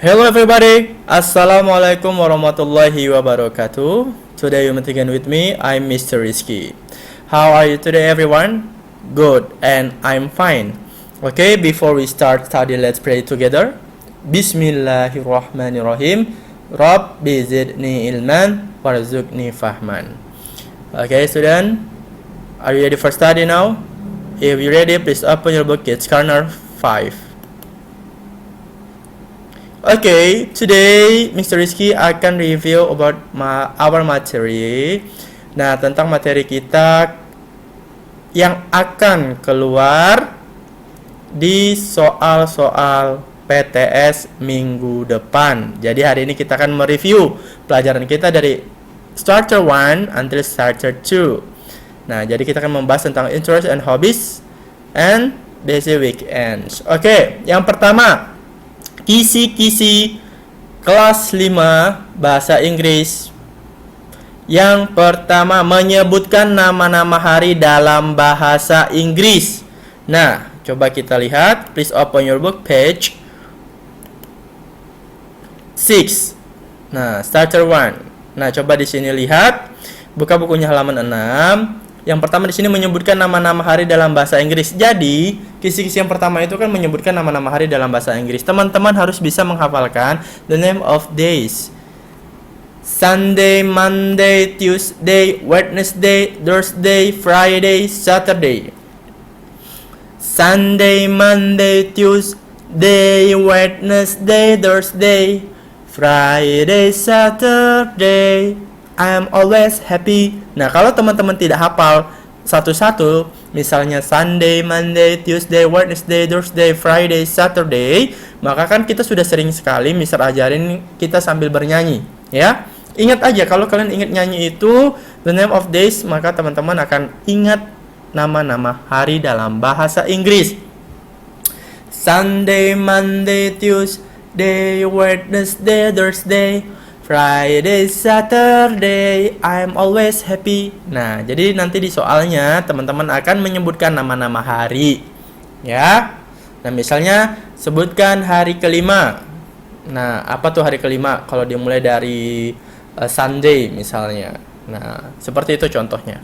Hello everybody, Assalamualaikum warahmatullahi wabarakatuh. Today you meet again with me, I'm Mr. Rizky. How are you today everyone? Good, and I'm fine. Okay, before we start study, let's pray together. Bismillahirrahmanirrahim. Rabbi zidni ilman warzuqni fahman. Okay student, are you ready for study now? If you're ready, please open your book, it's corner 5. Okay, today Mr. Rizky akan review about our materi. Nah, tentang materi kita yang akan keluar di soal-soal PTS minggu depan. Jadi hari ini kita akan mereview pelajaran kita dari Starter 1 until Starter 2. Nah, jadi kita akan membahas tentang interest and hobbies and busy weekends. Oke, yang pertama, kisi-kisi kelas 5 bahasa Inggris. Yang pertama, menyebutkan nama-nama hari dalam bahasa Inggris. Nah, coba kita lihat. Please open your book page 6. Nah, starter 1. Nah, coba di sini lihat. Buka bukunya halaman 6. Yang pertama di sini menyebutkan nama-nama hari dalam bahasa Inggris. Jadi, kisi-kisi yang pertama itu kan menyebutkan nama-nama hari dalam bahasa Inggris. Teman-teman harus bisa menghafalkan the name of days. Sunday, Monday, Tuesday, Wednesday, Thursday, Friday, Saturday. Sunday, Monday, Tuesday, Wednesday, Thursday, Friday, Saturday. I am always happy. Nah, kalau teman-teman tidak hafal satu-satu, misalnya Sunday, Monday, Tuesday, Wednesday, Thursday, Friday, Saturday, maka kan kita sudah sering sekali Mister ajarin kita sambil bernyanyi, ya. Ingat aja, kalau kalian ingat nyanyi itu the name of days, maka teman-teman akan ingat nama-nama hari dalam bahasa Inggris. Sunday, Monday, Tuesday, Wednesday, Thursday, Friday, Saturday, I'm always happy. Nah, jadi nanti di soalnya teman-teman akan menyebutkan nama-nama hari, ya. Nah, misalnya sebutkan hari kelima. Nah, apa tuh hari kelima? Kalau dimulai dari Sunday misalnya. Nah, seperti itu contohnya.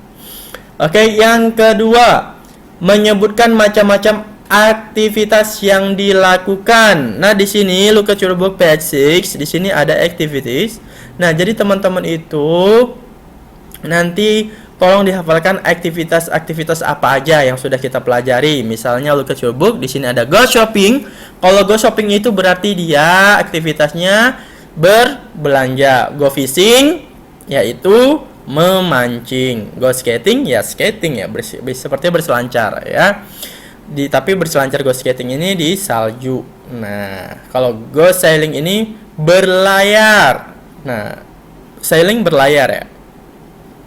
Oke, yang kedua, menyebutkan macam-macam aktivitas yang dilakukan. Nah, di sini look at your book page 6. Di sini ada activities. Nah, jadi teman-teman itu nanti tolong dihafalkan aktivitas-aktivitas apa aja yang sudah kita pelajari. Misalnya look at your book, di sini ada go shopping. Kalau go shopping itu berarti dia aktivitasnya berbelanja. Go fishing yaitu memancing. Go skating ya skating ya, seperti berselancar ya. Tapi berselancar go skating ini di salju. Nah, kalau go sailing ini berlayar. Nah, sailing berlayar ya.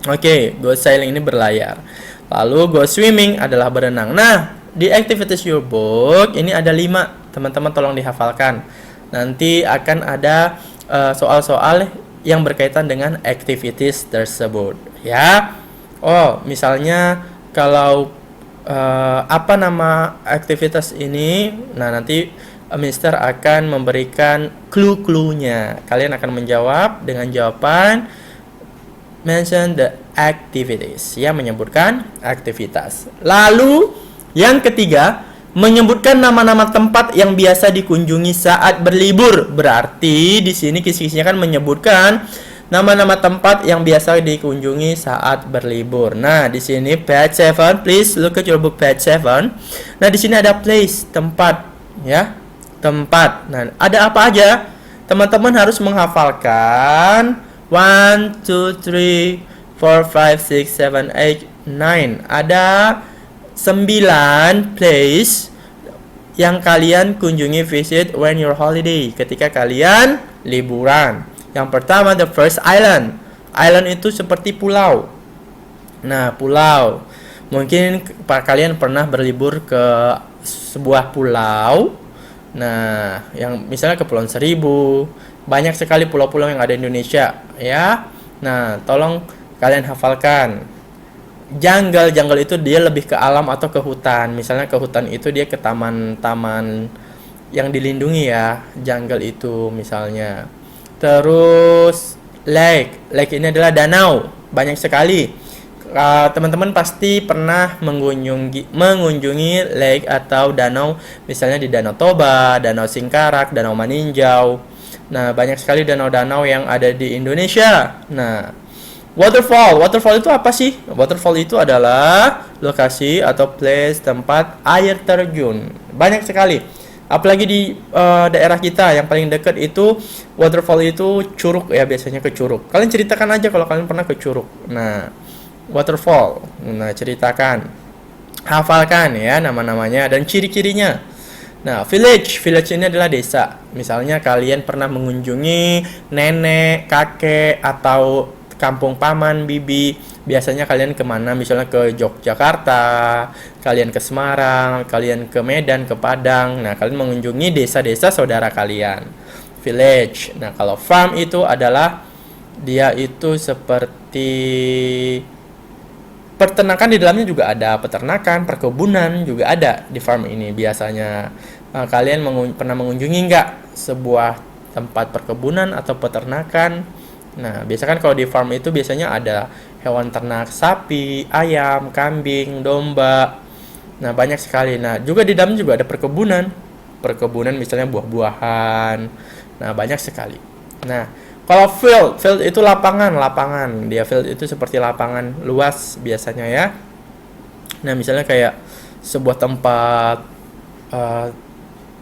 Oke, go sailing ini berlayar. Lalu go swimming adalah berenang. Nah, di activities your book ini ada 5. Teman-teman tolong dihafalkan. Nanti akan ada soal-soal yang berkaitan dengan activities tersebut, ya. Oh, misalnya kalau apa nama aktivitas ini? Nah, nanti Mister akan memberikan clue-cluenya. Kalian akan menjawab dengan jawaban mention the activities, ya, menyebutkan aktivitas. Lalu yang ketiga, menyebutkan nama-nama tempat yang biasa dikunjungi saat berlibur. Berarti di sini kisi-kisinya kan menyebutkan nama-nama tempat yang biasa dikunjungi saat berlibur. Nah, di sini page 7, please look at your book page 7. Nah, di sini ada place, tempat, ya. Tempat. Nah, ada apa aja? Teman-teman harus menghafalkan 1 2 3 4 5 6 7 8 9. Ada 9 place yang kalian kunjungi visit when your holiday, ketika kalian liburan. Yang pertama, the first island. Island itu seperti pulau. Nah, pulau. Mungkin kalian pernah berlibur ke sebuah pulau. Nah, yang misalnya Kepulauan Seribu. Banyak sekali pulau-pulau yang ada di Indonesia, ya. Nah, tolong kalian hafalkan. Jungle itu dia lebih ke alam atau ke hutan. Misalnya ke hutan itu dia ke taman-taman yang dilindungi ya, jungle itu misalnya. Terus lake ini adalah danau, banyak sekali. Teman-teman pasti pernah mengunjungi lake atau danau, misalnya di Danau Toba, Danau Singkarak, Danau Maninjau. Nah, banyak sekali danau-danau yang ada di Indonesia. Nah, waterfall itu apa sih? Waterfall itu adalah lokasi atau place tempat air terjun. Banyak sekali. Apalagi di daerah kita yang paling dekat itu waterfall itu curug ya, biasanya ke curug. Kalian ceritakan aja kalau kalian pernah ke curug. Nah, waterfall. Nah, ceritakan. Hafalkan ya nama-namanya dan ciri-cirinya. Nah, village ini adalah desa. Misalnya kalian pernah mengunjungi nenek, kakek, atau kampung paman, bibi. Biasanya kalian kemana? Misalnya ke Yogyakarta, kalian ke Semarang, kalian ke Medan, ke Padang. Nah, kalian mengunjungi desa-desa saudara kalian. Village. Nah, kalau farm itu adalah dia itu seperti peternakan, di dalamnya juga ada peternakan, perkebunan juga ada di farm ini biasanya. Kalian pernah mengunjungi nggak sebuah tempat perkebunan atau peternakan? Nah, biasanya kan kalau di farm itu biasanya ada hewan ternak, sapi, ayam, kambing, domba. Nah, banyak sekali. Nah, juga di dalam juga ada perkebunan. Perkebunan misalnya buah-buahan. Nah, banyak sekali. Nah, kalau field itu lapangan. Dia field itu seperti lapangan luas biasanya ya. Nah, misalnya kayak sebuah tempat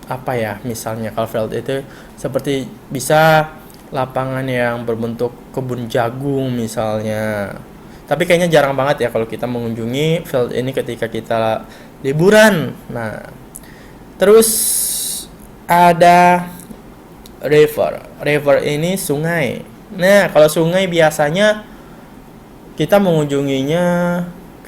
apa ya? Misalnya kalau field itu seperti bisa lapangan yang berbentuk kebun jagung misalnya. Tapi kayaknya jarang banget ya kalau kita mengunjungi field ini ketika kita liburan. Nah, terus ada river ini sungai. Nah, kalau sungai biasanya kita mengunjunginya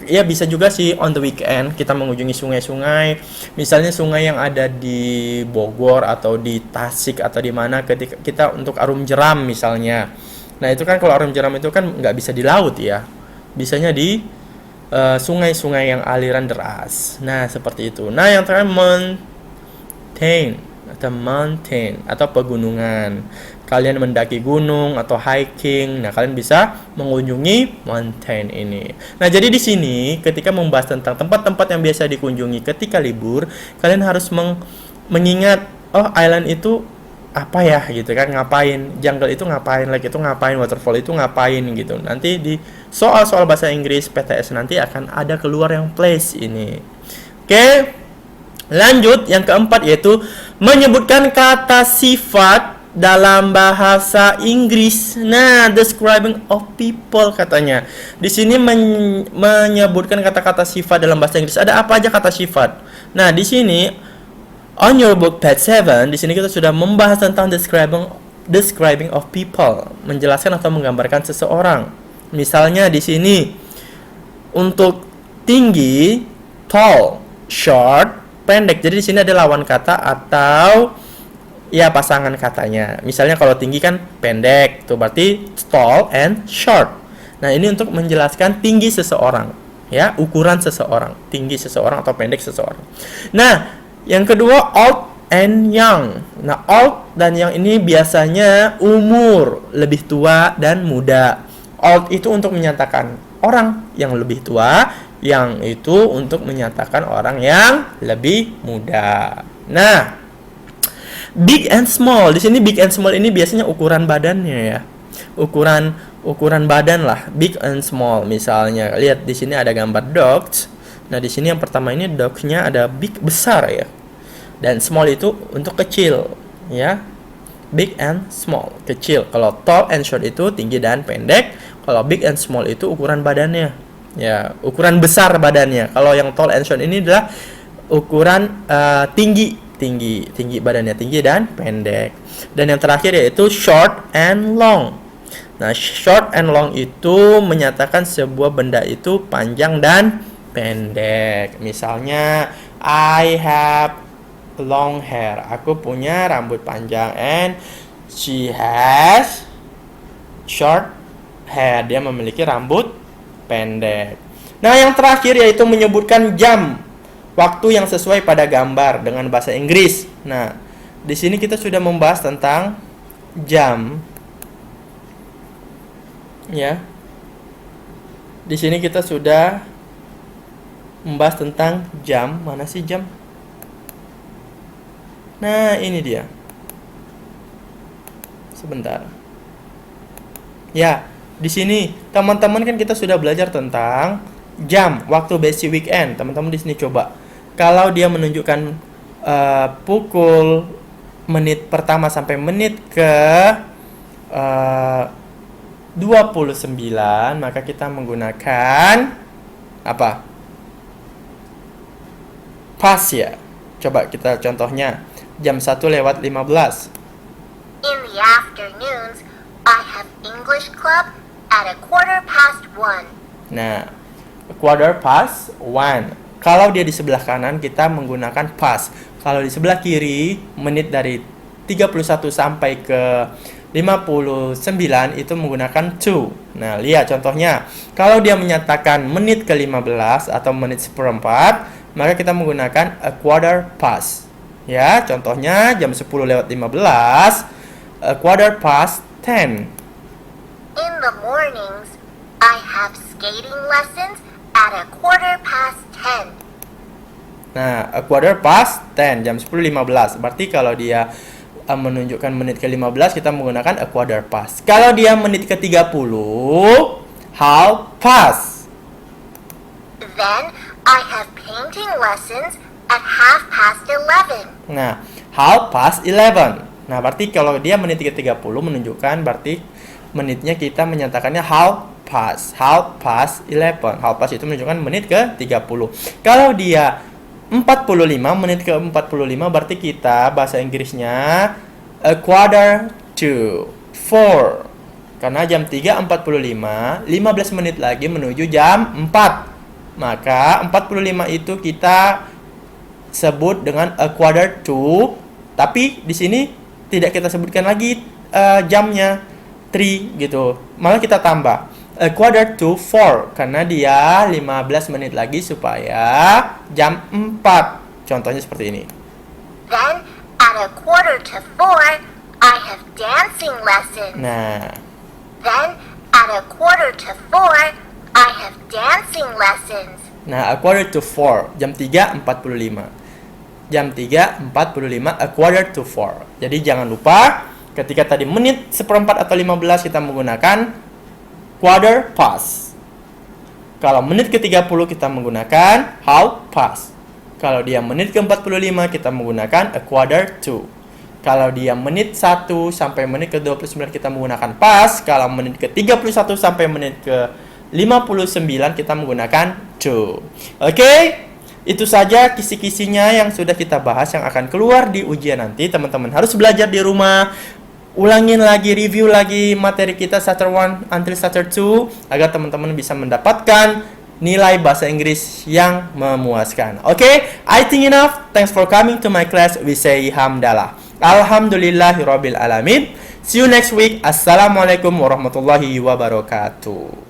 ya, bisa juga sih on the weekend kita mengunjungi sungai-sungai. Misalnya sungai yang ada di Bogor atau di Tasik atau di mana, ketika kita untuk arum jeram misalnya. Nah, itu kan kalau arum jeram itu kan nggak bisa di laut ya. Bisanya di sungai-sungai yang aliran deras. Nah, seperti itu. Nah, yang terakhir mountain atau pegunungan. Kalian mendaki gunung atau hiking, nah kalian bisa mengunjungi mountain ini. Nah, jadi di sini ketika membahas tentang tempat-tempat yang biasa dikunjungi ketika libur, kalian harus mengingat, oh island itu apa ya gitu kan, ngapain, jungle itu ngapain, lake itu ngapain, waterfall itu ngapain gitu. Nanti di soal-soal bahasa Inggris PTS nanti akan ada keluar yang place ini. Oke. Lanjut, yang keempat yaitu menyebutkan kata sifat dalam bahasa Inggris. Nah, describing of people katanya. Di sini menyebutkan kata-kata sifat dalam bahasa Inggris. Ada apa aja kata sifat? Nah, di sini on your book page 7, di sini kita sudah membahas tentang describing of people, menjelaskan atau menggambarkan seseorang. Misalnya di sini untuk tinggi, tall, short, pendek. Jadi di sini ada lawan kata atau ya pasangan katanya. Misalnya kalau tinggi kan pendek, itu berarti tall and short. Nah, ini untuk menjelaskan tinggi seseorang, ya, ukuran seseorang, tinggi seseorang atau pendek seseorang. Nah, yang kedua old and young. Nah, old dan young ini biasanya umur, lebih tua dan muda. Old itu untuk menyatakan orang yang lebih tua, yang itu untuk menyatakan orang yang lebih muda. Nah, big and small. Di sini big and small ini biasanya ukuran badannya ya. Ukuran badan lah, big and small. Misalnya, lihat di sini ada gambar dogs. Nah, di sini yang pertama ini dogs-nya ada big, besar ya. Dan small itu untuk kecil, ya. Big and small, kecil. Kalau tall and short itu tinggi dan pendek. Kalau big and small itu ukuran badannya. Ya, ukuran besar badannya. Kalau yang tall and short ini adalah ukuran tinggi badannya, tinggi dan pendek. Dan yang terakhir yaitu short and long. Nah, short and long itu menyatakan sebuah benda itu panjang dan pendek. Misalnya, I have long hair. Aku punya rambut panjang, and she has short hair. Dia memiliki rambut pendek. Nah, yang terakhir yaitu menyebutkan jam, waktu yang sesuai pada gambar dengan bahasa Inggris. Nah, Di sini kita sudah membahas tentang jam. Ya. Di sini kita sudah membahas tentang jam. Mana sih jam? Nah, ini dia. Sebentar. Ya, di sini teman-teman kan kita sudah belajar tentang jam, waktu basic weekend. Teman-teman di sini coba. Kalau dia menunjukkan pukul menit pertama sampai menit ke 29, maka kita menggunakan apa? Pas ya. Coba kita contohnya. Jam 1:15. In the afternoons, I have English club at 1:15. Nah, 1:15. Kalau dia di sebelah kanan, kita menggunakan pas. Kalau di sebelah kiri, menit dari 31 sampai ke 59 itu menggunakan to. Nah, lihat contohnya. Kalau dia menyatakan menit ke-15 atau menit seperempat, maka kita menggunakan a quarter past. Ya, contohnya jam 10:15, a quarter past 10. In the mornings, I have skating lessons at 10:15. Nah, a quarter past 10, jam 10:15. Berarti kalau dia menunjukkan menit ke-15, kita menggunakan a quarter past. Kalau dia menit ke-30, half past. Then, I have painting lessons at 11:30. Nah, half past 11. Nah, berarti kalau dia menit ke-30 menunjukkan berarti menitnya kita menyatakannya half past 11. Half past itu menunjukkan menit ke-30. Kalau dia 45, menit ke-45 berarti kita bahasa Inggrisnya a quarter to 4. Karena jam 3:45, 15 menit lagi menuju jam 4. Maka 45 itu kita sebut dengan a quarter to, tapi di sini tidak kita sebutkan lagi jamnya 3 gitu. Malah kita tambah a quarter to 4 karena dia 15 menit lagi supaya jam 4. Contohnya seperti ini. Then, at 3:45, I have dancing lessons. Nah, Then, at 3:45, I have dancing lessons. a quarter to 4, jam 3:45. Jam 3:45, a quarter to 4. Jadi jangan lupa ketika tadi menit seperempat atau 15 kita menggunakan quarter past. Kalau menit ke-30 kita menggunakan half past. Kalau dia menit ke-45 kita menggunakan a quarter to. Kalau dia menit 1 sampai menit ke-29 kita menggunakan past. Kalau menit ke-31 sampai menit ke-59 kita menggunakan to. Oke? Itu saja kisi-kisinya yang sudah kita bahas yang akan keluar di ujian nanti. Teman-teman harus belajar di rumah. Ulangin lagi, review lagi materi kita Chapter 1 until Chapter 2 agar teman-teman bisa mendapatkan nilai bahasa Inggris yang memuaskan. Oke, I think enough. Thanks for coming to my class. We say hamdalah. Alhamdulillahirabbil alamin. See you next week. Assalamualaikum warahmatullahi wabarakatuh.